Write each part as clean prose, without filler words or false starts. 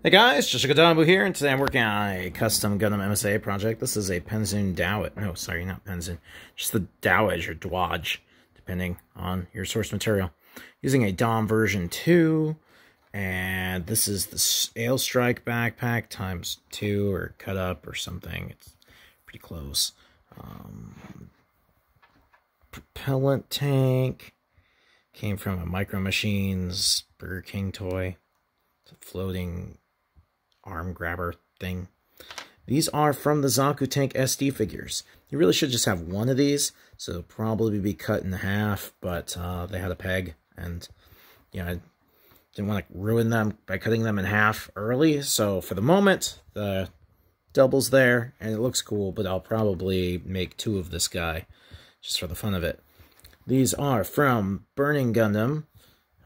Hey guys, just Gadabu here, and today I'm working on a custom Gundam msia project. This is a Penzun dowage. No, sorry, not Penzun. Just the dowage or dowage, depending on your source material. Using a DOM version 2, and this is the Ale Strike backpack times 2 or cut up or something. It's pretty close. Propellant tank came from a Micro Machines Burger King toy. It's a floating arm grabber thing. These are from the Zaku Tank SD figures. You really should just have one of these, so they'll probably be cut in half, but they had a peg, and I didn't want to ruin them by cutting them in half early, so for the moment, the double's there, and it looks cool, but I'll probably make 2 of this guy, just for the fun of it. These are from Burning Gundam.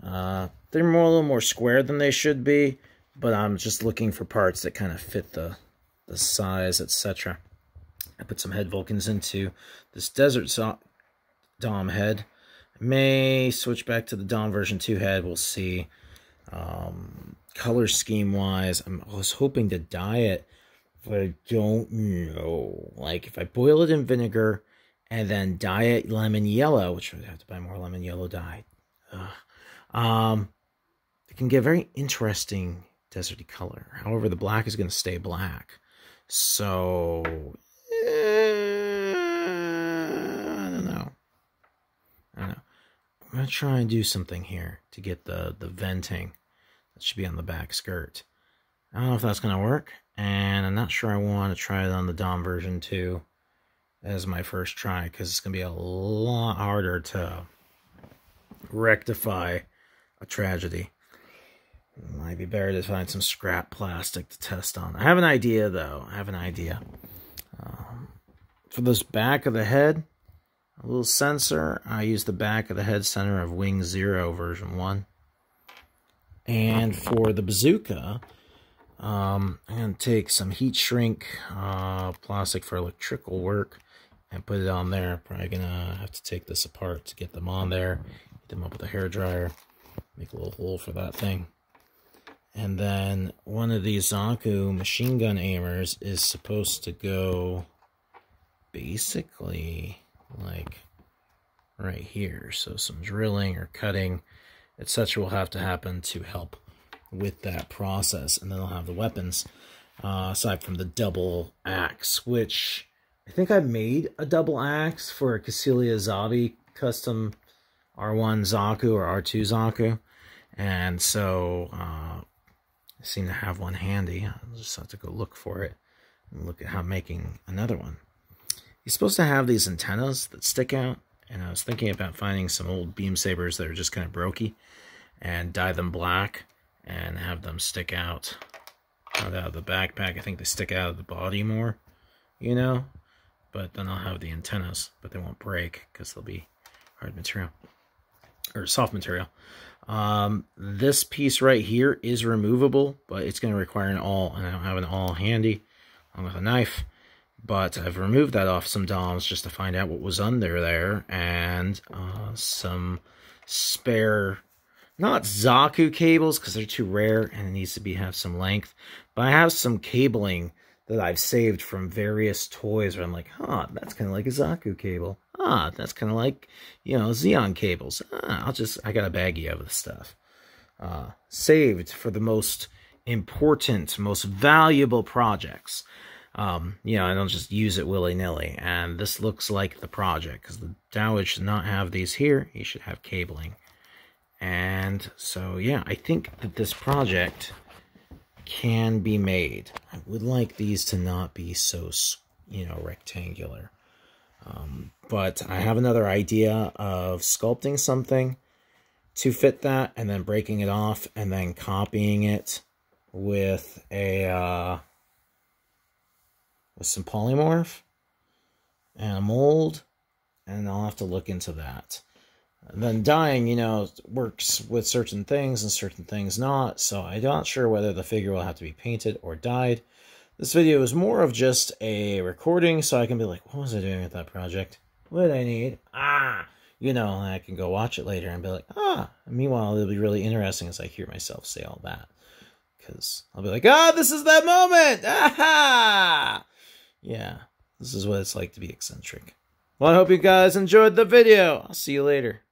They're a little more square than they should be, but I'm just looking for parts that kind of fit the size, etc. I put some head Vulcans into this Desert Dom head. I may switch back to the Dom version 2 head. We'll see. Color scheme-wise, I was hoping to dye it, but I don't know. Like, if I boil it in vinegar and then dye it lemon yellow, which I would have to buy more lemon yellow dye, it can get very interesting deserty color. However, the black is going to stay black. So, I don't know. I'm going to try and do something here to get the venting that should be on the back skirt. I don't know if that's going to work, and I'm not sure I want to try it on the Dom version 2 as my first try, because it's going to be a lot harder to rectify a tragedy. It might be better to find some scrap plastic to test on. I have an idea, though. For this back of the head, a little sensor, I use the back of the head center of Wing 0 version 1. And for the bazooka, I'm going to take some heat shrink plastic for electrical work and put it on there. Probably going to have to take this apart to get them on there. Get them up with a hairdryer. Make a little hole for that thing. And then one of these Zaku machine gun aimers is supposed to go basically like right here. So some drilling or cutting, etc. will have to happen to help with that process. And then I'll have the weapons, aside from the double axe, which I think I made a double axe for a Cecilia Zabi custom R1 Zaku or R2 Zaku. And so I seem to have one handy. I'll just have to go look for it and look at how I'm making another one. You're supposed to have these antennas that stick out, and I was thinking about finding some old beam sabers that are just kind of brokey and dye them black and have them stick out, not out of the backpack. I think they stick out of the body more, but then I'll have the antennas, but they won't break because they'll be hard material or soft material. This piece right here is removable, but it's going to require an awl, and I don't have an awl handy along with a knife, but I've removed that off some DOMs just to find out what was under there, and some spare, not Zaku cables because they're too rare and it needs to have some length, but I have some cabling that I've saved from various toys where I'm like, that's kind of like a Zaku cable. That's kind of like, Xeon cables. I got a baggie of this stuff. Saved for the most important, most valuable projects. I don't just use it willy-nilly. And this looks like the project, because the dowage should not have these here. You should have cabling. And so, yeah, I think that this project can be made. I would like these to not be so, rectangular. But I have another idea of sculpting something to fit that, and then breaking it off, and then copying it with a with some polymorph and a mold, and I'll have to look into that. And then dyeing, works with certain things and certain things not, so I'm not sure whether the figure will have to be painted or dyed. This video is more of just a recording, so I can be like, what was I doing with that project? What did I need? And I can go watch it later and be like, Meanwhile, it'll be really interesting as I hear myself say all that. because I'll be like, ah, this is that moment. Aha! Yeah, this is what it's like to be eccentric. Well, I hope you guys enjoyed the video. I'll see you later.